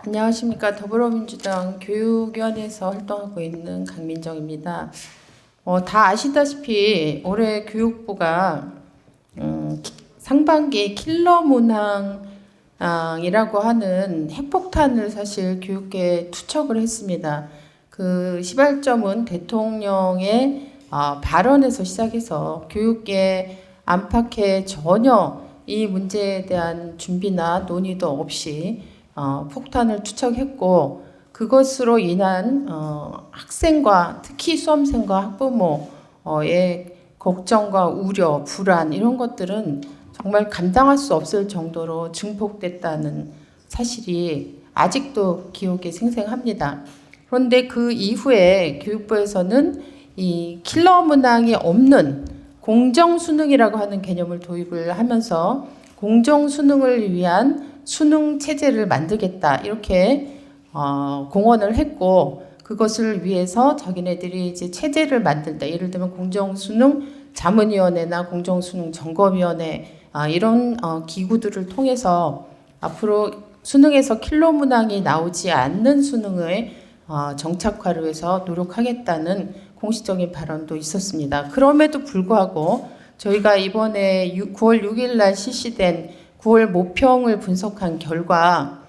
안녕하십니까. 더불어민주당 교육위원회에서 활동하고 있는 강민정입니다. 다 아시다시피 올해 교육부가 상반기 킬러 문항이라고 하는 핵폭탄을 사실 교육계에 투척을 했습니다. 그 시발점은 대통령의 발언에서 시작해서 교육계 안팎에 전혀 이 문제에 대한 준비나 논의도 없이 폭탄을 투척했고, 그것으로 인한 학생과 특히 수험생과 학부모의 걱정과 우려, 불안 이런 것들은 정말 감당할 수 없을 정도로 증폭됐다는 사실이 아직도 기억에 생생합니다. 그런데 그 이후에 교육부에서는 이 킬러 문항이 없는 공정수능이라고 하는 개념을 도입을 하면서 공정수능을 위한 수능 체제를 만들겠다 이렇게 공언을 했고, 그것을 위해서 자기네들이 이제 체제를 만들다, 예를 들면 공정수능 자문위원회나 공정수능 점검위원회 이런 기구들을 통해서 앞으로 수능에서 킬러 문항이 나오지 않는 수능의 정착화를 위해서 노력하겠다는 공식적인 발언도 있었습니다. 그럼에도 불구하고 저희가 이번에 9월 6일 날 실시된 9월 모평을 분석한 결과,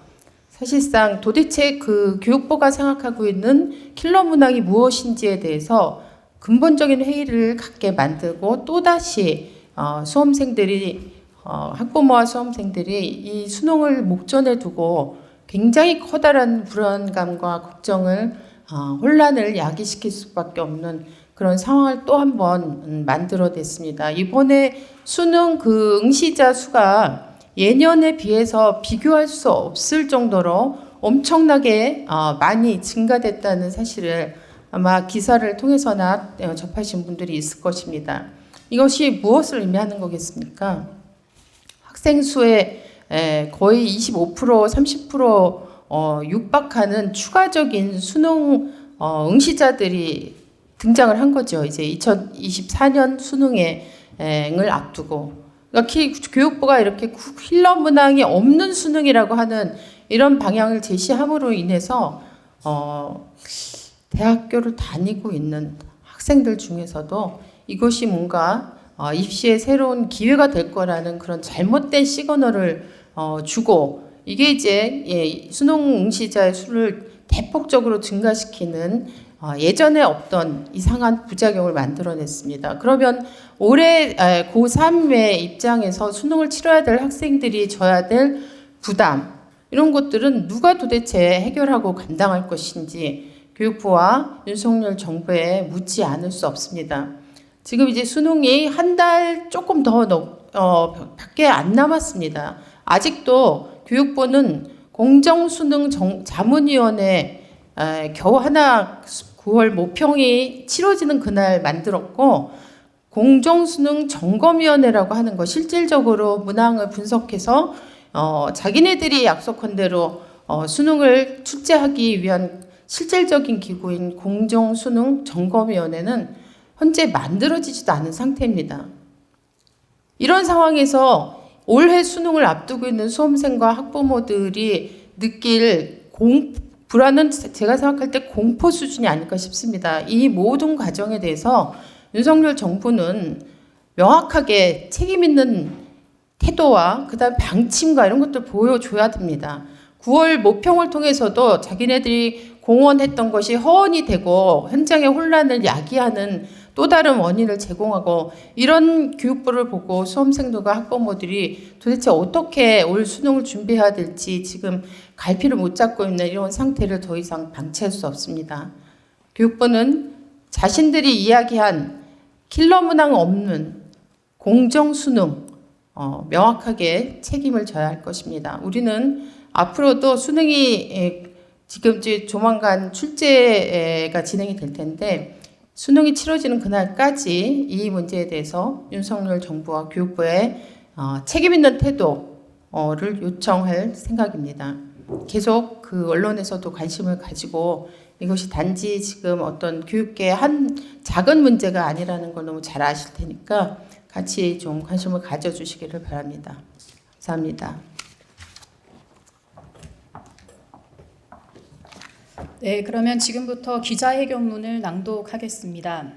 사실상 도대체 그 교육부가 생각하고 있는 킬러 문항이 무엇인지에 대해서 근본적인 회의를 갖게 만들고, 또다시 수험생들이 학부모와 수험생들이 이 수능을 목전에 두고 굉장히 커다란 불안감과 걱정을 혼란을 야기시킬 수밖에 없는 그런 상황을 또 한 번 만들어냈습니다. 이번에 수능 그 응시자 수가 예년에 비해서 비교할 수 없을 정도로 엄청나게 많이 증가됐다는 사실을 아마 기사를 통해서나 접하신 분들이 있을 것입니다. 이것이 무엇을 의미하는 거겠습니까? 학생 수의 거의 25%, 30% 육박하는 추가적인 수능 응시자들이 등장을 한 거죠. 이제 2024년 수능을 앞두고. 그러니까 교육부가 이렇게 킬러 문항이 없는 수능이라고 하는 이런 방향을 제시함으로 인해서 대학교를 다니고 있는 학생들 중에서도 이것이 뭔가 입시의 새로운 기회가 될 거라는 그런 잘못된 시그널을 주고, 이게 이제 수능 응시자의 수를 대폭적으로 증가시키는 예전에 없던 이상한 부작용을 만들어냈습니다. 그러면 올해 고3의 입장에서 수능을 치러야 될 학생들이 져야 될 부담, 이런 것들은 누가 도대체 해결하고 감당할 것인지 교육부와 윤석열 정부에 묻지 않을 수 없습니다. 지금 이제 수능이 한 달 조금 더 밖에 안 남았습니다. 아직도 교육부는 공정수능 자문위원회 겨우 하나 9월 모평이 치러지는 그날 만들었고, 공정수능 점검위원회라고 하는 거, 실질적으로 문항을 분석해서 자기네들이 약속한 대로 수능을 출제하기 위한 실질적인 기구인 공정수능 점검위원회는 현재 만들어지지도 않은 상태입니다. 이런 상황에서 올해 수능을 앞두고 있는 수험생과 학부모들이 느낄 불안은 제가 생각할 때 공포 수준이 아닐까 싶습니다. 이 모든 과정에 대해서 윤석열 정부는 명확하게 책임 있는 태도와 그다음 방침과 이런 것들 보여줘야 됩니다. 9월 모평을 통해서도 자기네들이 공언했던 것이 허언이 되고 현장의 혼란을 야기하는 또 다른 원인을 제공하고, 이런 교육부를 보고 수험생들과 학부모들이 도대체 어떻게 올 수능을 준비해야 될지 지금 갈피를 못 잡고 있는 이런 상태를 더 이상 방치할 수 없습니다. 교육부는 자신들이 이야기한 킬러 문항 없는 공정수능 명확하게 책임을 져야 할 것입니다. 우리는 앞으로도 수능이 지금 조만간 출제가 진행이 될 텐데, 수능이 치러지는 그날까지 이 문제에 대해서 윤석열 정부와 교육부의 책임 있는 태도를 요청할 생각입니다. 계속 그 언론에서도 관심을 가지고 이것이 단지 지금 어떤 교육계의 한 작은 문제가 아니라는 걸 너무 잘 아실 테니까 같이 좀 관심을 가져주시기를 바랍니다. 감사합니다. 네, 그러면 지금부터 기자회견문을 낭독하겠습니다.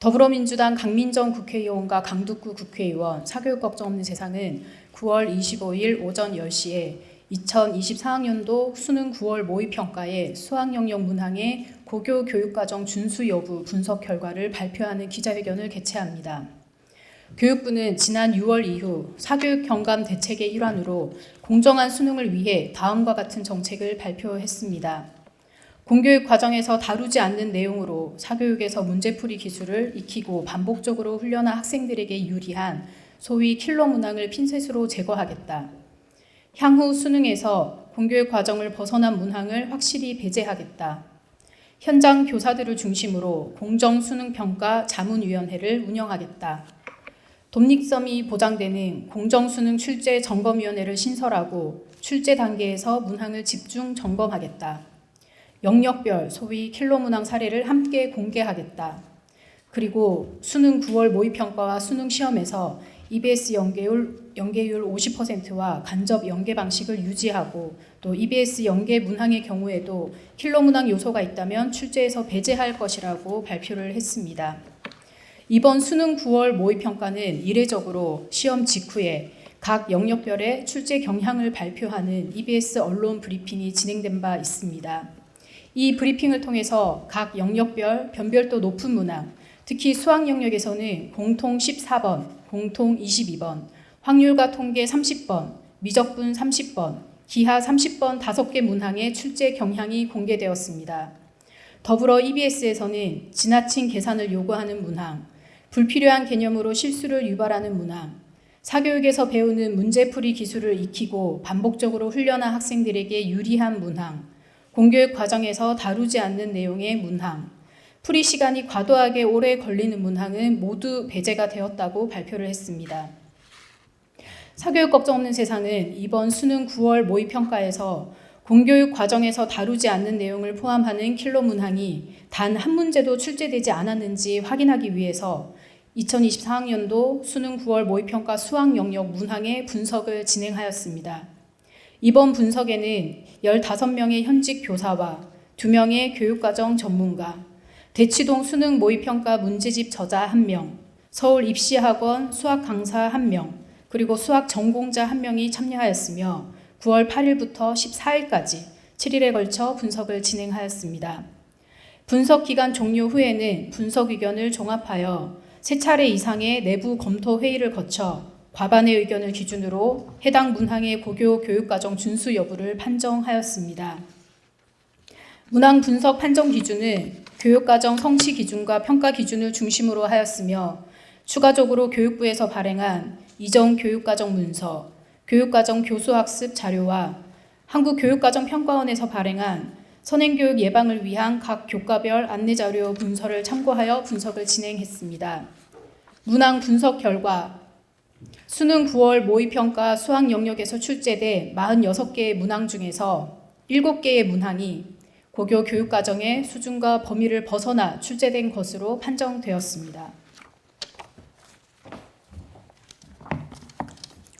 더불어민주당 강민정 국회의원과 강두구 국회의원 사교육 걱정 없는 세상은 9월 25일 오전 10시에 2024학년도 수능 9월 모의평가의 수학영역 문항의 고교 교육과정 준수 여부 분석 결과를 발표하는 기자회견을 개최합니다. 교육부는 지난 6월 이후 사교육 경감 대책의 일환으로 공정한 수능을 위해 다음과 같은 정책을 발표했습니다. 공교육 과정에서 다루지 않는 내용으로 사교육에서 문제풀이 기술을 익히고 반복적으로 훈련한 학생들에게 유리한 소위 킬러 문항을 핀셋으로 제거하겠다. 향후 수능에서 공교육 과정을 벗어난 문항을 확실히 배제하겠다. 현장 교사들을 중심으로 공정수능평가 자문위원회를 운영하겠다. 독립성이 보장되는 공정수능 출제 점검위원회를 신설하고 출제 단계에서 문항을 집중 점검하겠다. 영역별 소위 킬러 문항 사례를 함께 공개하겠다. 그리고 수능 9월 모의평가와 수능 시험에서 EBS 연계율 50%와 간접 연계 방식을 유지하고 또 EBS 연계 문항의 경우에도 킬러 문항 요소가 있다면 출제에서 배제할 것이라고 발표를 했습니다. 이번 수능 9월 모의평가는 이례적으로 시험 직후에 각 영역별의 출제 경향을 발표하는 EBS 언론 브리핑이 진행된 바 있습니다. 이 브리핑을 통해서 각 영역별 변별도 높은 문항, 특히 수학 영역에서는 공통 14번, 공통 22번, 확률과 통계 30번, 미적분 30번, 기하 30번 5개 문항의 출제 경향이 공개되었습니다. 더불어 EBS에서는 지나친 계산을 요구하는 문항, 불필요한 개념으로 실수를 유발하는 문항, 사교육에서 배우는 문제풀이 기술을 익히고 반복적으로 훈련한 학생들에게 유리한 문항, 공교육 과정에서 다루지 않는 내용의 문항, 풀이 시간이 과도하게 오래 걸리는 문항은 모두 배제가 되었다고 발표를 했습니다. 사교육 걱정 없는 세상은 이번 수능 9월 모의평가에서 공교육 과정에서 다루지 않는 내용을 포함하는 킬러 문항이 단 한 문제도 출제되지 않았는지 확인하기 위해서 2024학년도 수능 9월 모의평가 수학 영역 문항의 분석을 진행하였습니다. 이번 분석에는 15명의 현직 교사와 2명의 교육과정 전문가, 대치동 수능 모의평가 문제집 저자 1명, 서울 입시학원 수학 강사 1명, 그리고 수학 전공자 1명이 참여하였으며 9월 8일부터 14일까지 7일에 걸쳐 분석을 진행하였습니다. 분석 기간 종료 후에는 분석 의견을 종합하여 3차례 이상의 내부 검토 회의를 거쳐 과반의 의견을 기준으로 해당 문항의 고교 교육과정 준수 여부를 판정하였습니다. 문항 분석 판정 기준은 교육과정 성취 기준과 평가 기준을 중심으로 하였으며 추가적으로 교육부에서 발행한 이전 교육과정 문서, 교육과정 교수학습 자료와 한국교육과정평가원에서 발행한 선행교육 예방을 위한 각 교과별 안내자료 문서를 참고하여 분석을 진행했습니다. 문항 분석 결과 수능 9월 모의평가 수학 영역에서 출제된 46개의 문항 중에서 7개의 문항이 고교 교육과정의 수준과 범위를 벗어나 출제된 것으로 판정되었습니다.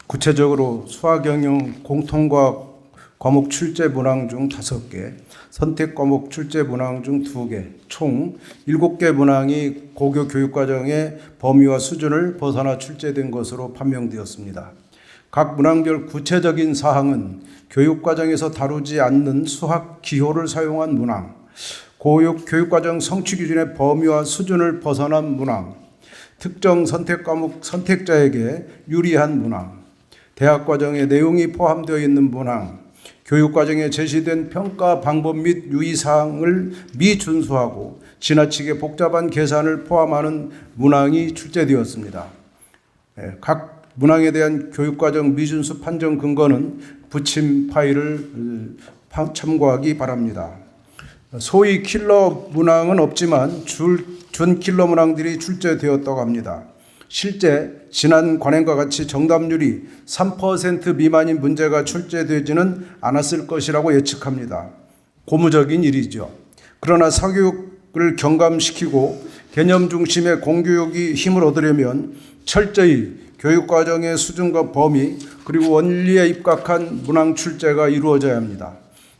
구체적으로 수학 영역 공통과학 과목 출제 문항 중 5개, 선택 과목 출제 문항 중 2개, 총 7개 문항이 고교 교육과정의 범위와 수준을 벗어나 출제된 것으로 판명되었습니다. 각 문항별 구체적인 사항은 교육과정에서 다루지 않는 수학 기호를 사용한 문항, 교육과정 성취 기준의 범위와 수준을 벗어난 문항, 특정 선택 과목 선택자에게 유리한 문항, 대학과정의 내용이 포함되어 있는 문항, 교육과정에 제시된 평가 방법 및 유의사항을 미준수하고 지나치게 복잡한 계산을 포함하는 문항이 출제되었습니다. 각 문항에 대한 교육과정 미준수 판정 근거는 부침 파일을 참고하기 바랍니다. 소위 킬러 문항은 없지만 준 킬러 문항들이 출제되었다고 합니다. 실제 지난 관행과 같이 정답률이 3% 미만인 문제가 출제되지는 않았을 것이라고 예측합니다. 고무적인 일이죠. 그러나 사교육을 경감시키고 개념 중심의 공교육이 힘을 얻으려면 철저히 교육과정의 수준과 범위 그리고 원리에 입각한 문항 출제가 이루어져야 합니다.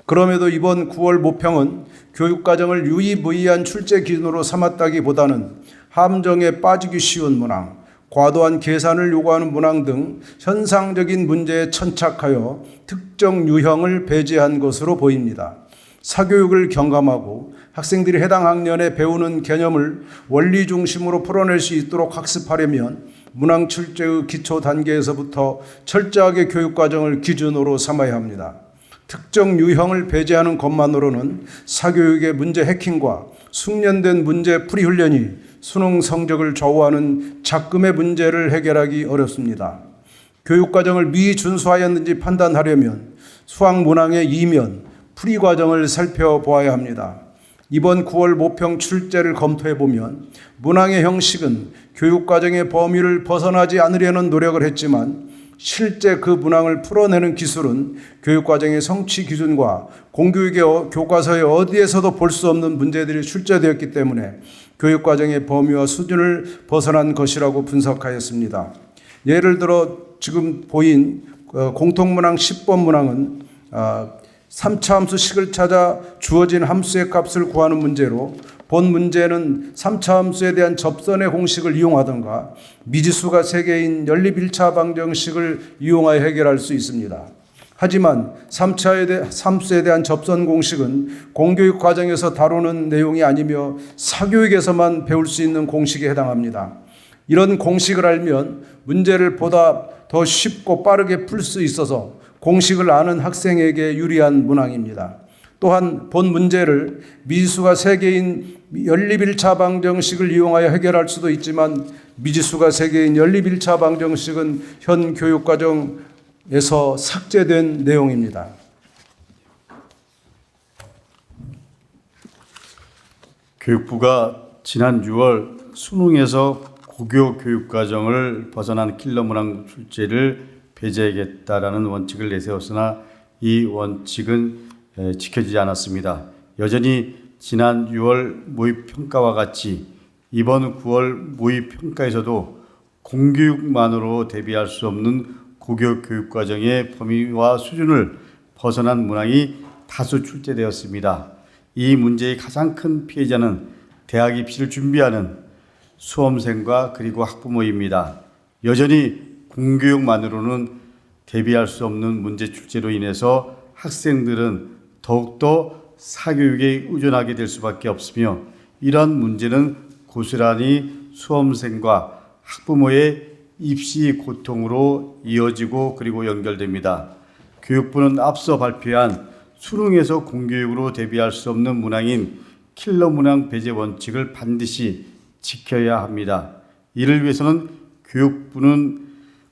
그럼에도 이번 9월 모평은 교육과정을 유의무이한 출제 기준으로 삼았다기보다는 함정에 빠지기 쉬운 문항, 과도한 계산을 요구하는 문항 등 현상적인 문제에 천착하여 특정 유형을 배제한 것으로 보입니다. 사교육을 경감하고 학생들이 해당 학년에 배우는 개념을 원리 중심으로 풀어낼 수 있도록 학습하려면 문항 출제의 기초 단계에서부터 철저하게 교육과정을 기준으로 삼아야 합니다. 특정 유형을 배제하는 것만으로는 사교육의 문제 해킹과 숙련된 문제 풀이 훈련이 수능 성적을 좌우하는 작금의 문제를 해결하기 어렵습니다. 교육과정을 미준수하였는지 판단하려면 수학 문항의 이면, 풀이 과정을 살펴보아야 합니다. 이번 9월 모평 출제를 검토해보면 문항의 형식은 교육과정의 범위를 벗어나지 않으려는 노력을 했지만 실제 그 문항을 풀어내는 기술은 교육과정의 성취 기준과 공교육의 교과서에 어디에서도 볼 수 없는 문제들이 출제되었기 때문에 교육과정의 범위와 수준을 벗어난 것이라고 분석하였습니다. 예를 들어 지금 보인 공통문항 10번 문항은 3차 함수 식을 찾아 주어진 함수의 값을 구하는 문제로 본 문제는 3차 함수에 대한 접선의 공식을 이용하던가 미지수가 3개인 연립 1차 방정식을 이용하여 해결할 수 있습니다. 하지만 3차 함수에 대한 접선 공식은 공교육 과정에서 다루는 내용이 아니며 사교육에서만 배울 수 있는 공식에 해당합니다. 이런 공식을 알면 문제를 보다 더 쉽고 빠르게 풀 수 있어서 공식을 아는 학생에게 유리한 문항입니다. 또한 본 문제를 미지수가 3개인 연립 1차 방정식을 이용하여 해결할 수도 있지만 미지수가 3개인 연립 1차 방정식은 현 교육과정에서 삭제된 내용입니다. 교육부가 지난 6월 수능에서 고교 교육과정을 벗어난 킬러 문항 출제를 배제하겠다라는 원칙을 내세웠으나 이 원칙은 지켜지지 않았습니다. 여전히 지난 6월 모의평가와 같이 이번 9월 모의평가에서도 공교육만으로 대비할 수 없는 고교 교육과정의 범위와 수준을 벗어난 문항이 다수 출제되었습니다. 이 문제의 가장 큰 피해자는 대학 입시를 준비하는 수험생과 그리고 학부모입니다. 여전히 공교육만으로는 대비할 수 없는 문제 출제로 인해서 학생들은 더욱더 사교육에 의존하게 될 수밖에 없으며 이런 문제는 고스란히 수험생과 학부모의 입시 고통으로 이어지고 그리고 연결됩니다. 교육부는 앞서 발표한 수능에서 공교육으로 대비할 수 없는 문항인 킬러 문항 배제 원칙을 반드시 지켜야 합니다. 이를 위해서는 교육부는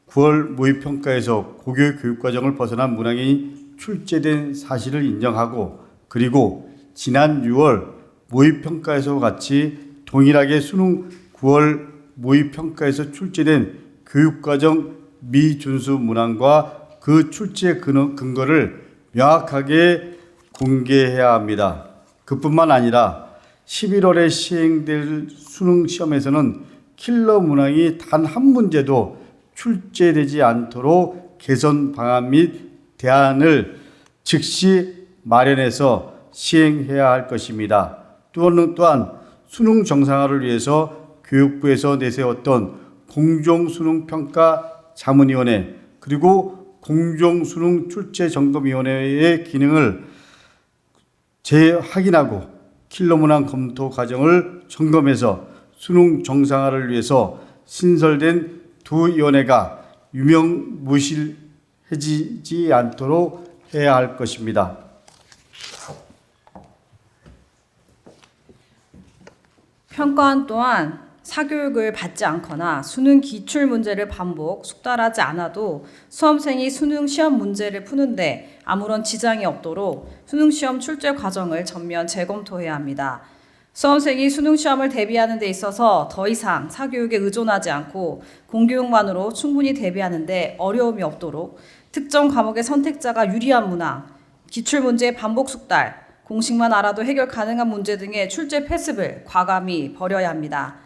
9월 모의평가에서 고교 교육과정을 벗어난 문항이 출제된 사실을 인정하고 그리고 지난 6월 모의평가에서와 같이 동일하게 수능 9월 모의평가에서 출제된 교육과정 미준수 문항과 그 출제 근거를 명확하게 공개해야 합니다. 그뿐만 아니라 11월에 시행될 수능 시험에서는 킬러 문항이 단 한 문제도 출제되지 않도록 개선 방안 및 대안을 즉시 마련해서 시행해야 할 것입니다. 또한 수능 정상화를 위해서 교육부에서 내세웠던 공정수능평가 자문위원회 그리고 공정수능 출제점검위원회의 기능을 재확인하고 킬러 문항 검토 과정을 점검해서 수능 정상화를 위해서 신설된 두 위원회가 유명무실해지지 않도록 해야 할 것입니다. 평가원 또한 사교육을 받지 않거나 수능 기출 문제를 반복, 숙달하지 않아도 수험생이 수능 시험 문제를 푸는데 아무런 지장이 없도록 수능 시험 출제 과정을 전면 재검토해야 합니다. 수험생이 수능 시험을 대비하는 데 있어서 더 이상 사교육에 의존하지 않고 공교육만으로 충분히 대비하는 데 어려움이 없도록 특정 과목의 선택자가 유리한 문항, 기출 문제의 반복 숙달, 공식만 알아도 해결 가능한 문제 등의 출제 패습을 과감히 버려야 합니다.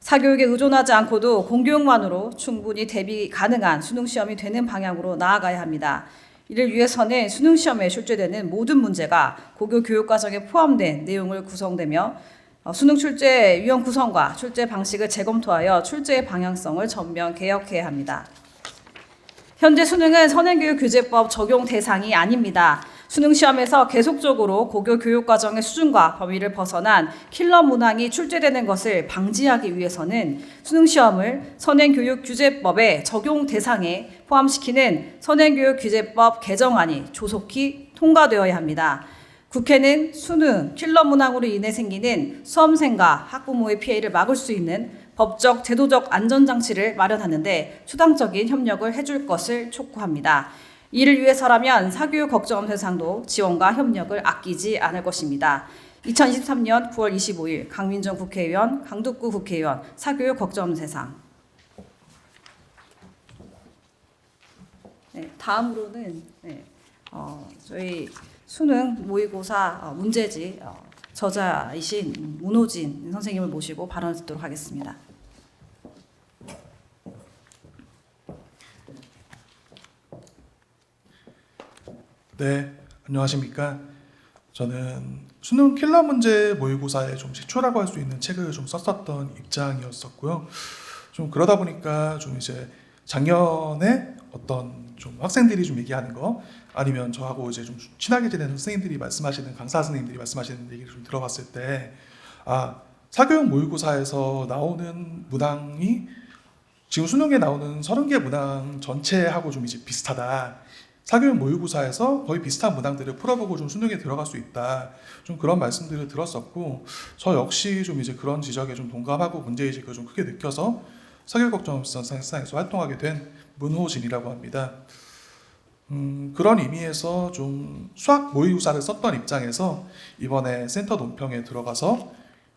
사교육에 의존하지 않고도 공교육만으로 충분히 대비 가능한 수능 시험이 되는 방향으로 나아가야 합니다. 이를 위해서는 수능 시험에 출제되는 모든 문제가 고교 교육과정에 포함된 내용을 구성되며 수능 출제 유형 구성과 출제 방식을 재검토하여 출제의 방향성을 전면 개혁해야 합니다. 현재 수능은 선행교육규제법 적용 대상이 아닙니다. 수능 시험에서 계속적으로 고교 교육과정의 수준과 범위를 벗어난 킬러 문항이 출제되는 것을 방지하기 위해서는 수능 시험을 선행교육규제법의 적용 대상에 포함시키는 선행교육규제법 개정안이 조속히 통과되어야 합니다. 국회는 수능 킬러 문항으로 인해 생기는 수험생과 학부모의 피해를 막을 수 있는 법적, 제도적 안전장치를 마련하는데 수당적인 협력을 해줄 것을 촉구합니다. 이를 위해서라면 사교육 걱정 대상도 지원과 협력을 아끼지 않을 것입니다. 2023년 9월 25일 강민정 국회의원, 강두구 국회의원 사교육 걱정 대상. 네, 다음으로는 저희 수능 모의고사 문제지 저자이신 문호진 선생님을 모시고 발언을 듣도록 하겠습니다. 네, 안녕하십니까. 저는 수능 킬러 문제 모의고사의 좀 시초라고 할 수 있는 책을 좀 썼었던 입장이었었고요. 좀 그러다 보니까 좀 이제 작년에 어떤 좀 학생들이 좀 얘기하는 거 아니면 저하고 이제 좀 친하게 지내는 선생님들이 말씀하시는 강사 선생님들이 말씀하시는 얘기를 좀 들어봤을 때 사교육 모의고사에서 나오는 문항이 지금 수능에 나오는 30개 문항 전체하고 좀 이제 비슷하다. 사교육 모의고사에서 거의 비슷한 문항들을 풀어보고 좀 수능에 들어갈 수 있다. 좀 그런 말씀들을 들었었고, 저 역시 좀 이제 그런 지적에 좀 동감하고 문제의식을 좀 크게 느껴서 사교육걱정센터에서 활동하게 된 문호진이라고 합니다. 그런 의미에서 좀 수학 모의고사를 썼던 입장에서 이번에 센터 논평에 들어가서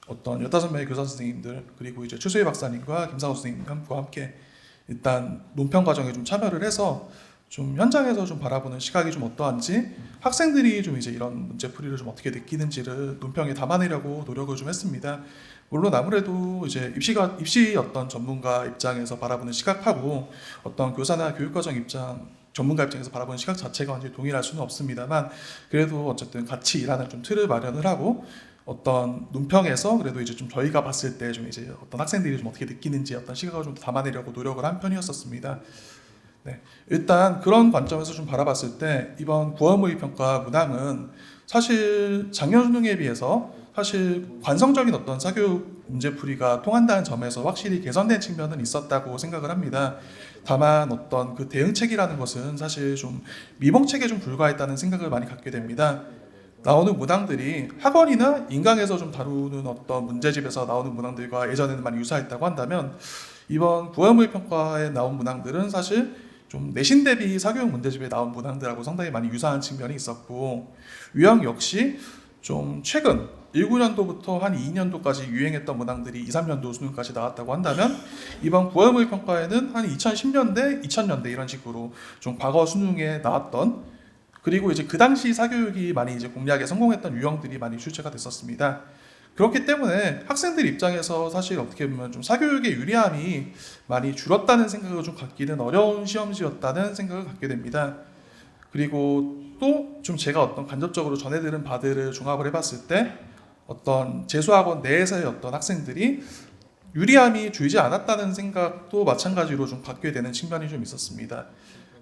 어떤 15명의 교사 선생님들 그리고 이제 최수희 박사님과 김상우 선생님과 함께 일단 논평 과정에 좀 참여를 해서 좀 현장에서 좀 바라보는 시각이 좀 어떠한지 학생들이 좀 이제 이런 문제풀이를 좀 어떻게 느끼는지를 논평에 담아내려고 노력을 좀 했습니다. 물론 아무래도 이제 입시 어떤 전문가 입장에서 바라보는 시각하고 어떤 교사나 교육과정 입장 전문가 입장에서 바라보는 시각 자체가 완전히 동일할 수는 없습니다만 그래도 어쨌든 같이 일하는 좀 틀을 마련을 하고 어떤 논평에서 그래도 이제 좀 저희가 봤을 때 좀 이제 어떤 학생들이 좀 어떻게 느끼는지 어떤 시각을 좀 담아내려고 노력을 한 편이었었습니다. 네, 일단 그런 관점에서 좀 바라봤을 때 이번 9월 모의평가 문항은 사실 작년 수능에 비해서 사실 관성적인 어떤 사교육 문제풀이가 통한다는 점에서 확실히 개선된 측면은 있었다고 생각을 합니다. 다만 어떤 그 대응책이라는 것은 사실 좀 미봉책에 좀 불과했다는 생각을 많이 갖게 됩니다. 나오는 문항들이 학원이나 인강에서 좀 다루는 어떤 문제집에서 나오는 문항들과 예전에는 많이 유사했다고 한다면 이번 9월 모의평가에 나온 문항들은 사실 좀 내신 대비 사교육 문제집에 나온 문항들하고 상당히 많이 유사한 측면이 있었고 유형 역시 좀 최근 19년도부터 한 2년도까지 유행했던 문항들이 2, 3년도 수능까지 나왔다고 한다면 이번 9월 모의평가에는 한 2010년대, 2000년대 이런 식으로 좀 과거 수능에 나왔던 그리고 이제 그 당시 사교육이 많이 이제 공략에 성공했던 유형들이 많이 출제가 됐었습니다. 그렇기 때문에 학생들 입장에서 사실 어떻게 보면 좀 사교육의 유리함이 많이 줄었다는 생각을 좀 갖기는 어려운 시험지였다는 생각을 갖게 됩니다. 그리고 또 좀 제가 어떤 간접적으로 전해들은 바들을 종합을 해봤을 때 어떤 재수학원 내에서의 어떤 학생들이 유리함이 줄지 않았다는 생각도 마찬가지로 좀 갖게 되는 측면이 좀 있었습니다.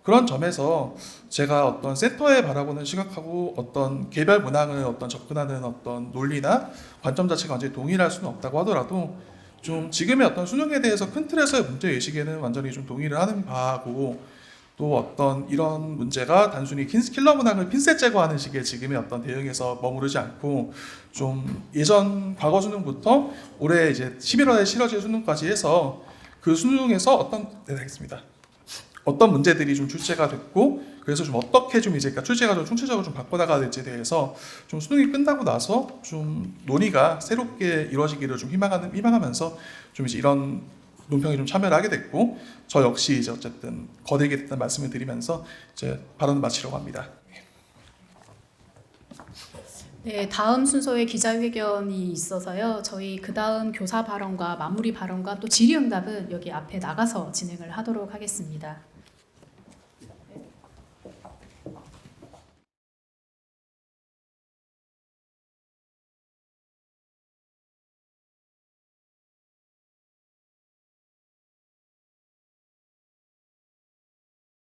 그런 점에서 제가 어떤 센터에 바라보는 시각하고 어떤 개별 문항을 어떤 접근하는 어떤 논리나 관점 자체가 완전히 동일할 수는 없다고 하더라도 좀 지금의 어떤 수능에 대해서 큰 틀에서의 문제 예식에는 완전히 좀 동의를 하는 바고 또 어떤 이런 문제가 단순히 킬러 문항을 핀셋 제거하는 식의 지금의 어떤 대응에서 머무르지 않고 좀 예전 과거 수능부터 올해 이제 11월에 치러질 수능까지 해서 그 수능에서 알겠습니다. 어떤 문제들이 좀 출제가 됐고 그래서 좀 어떻게 좀 이제 출제가 좀 총체적으로 좀 바꿔나가야 될지에 대해서 좀 수능이 끝나고 나서 좀 논의가 새롭게 이루어지기를 좀 희망하면서 좀 이제 이런 논평에 좀 참여를 하게 됐고 저 역시 이제 어쨌든 거들게 됐다는 말씀을 드리면서 이제 발언을 마치려고 합니다. 네, 다음 순서에 기자회견이 있어서요. 저희 그 다음 교사 발언과 마무리 발언과 또 질의응답은 여기 앞에 나가서 진행을 하도록 하겠습니다.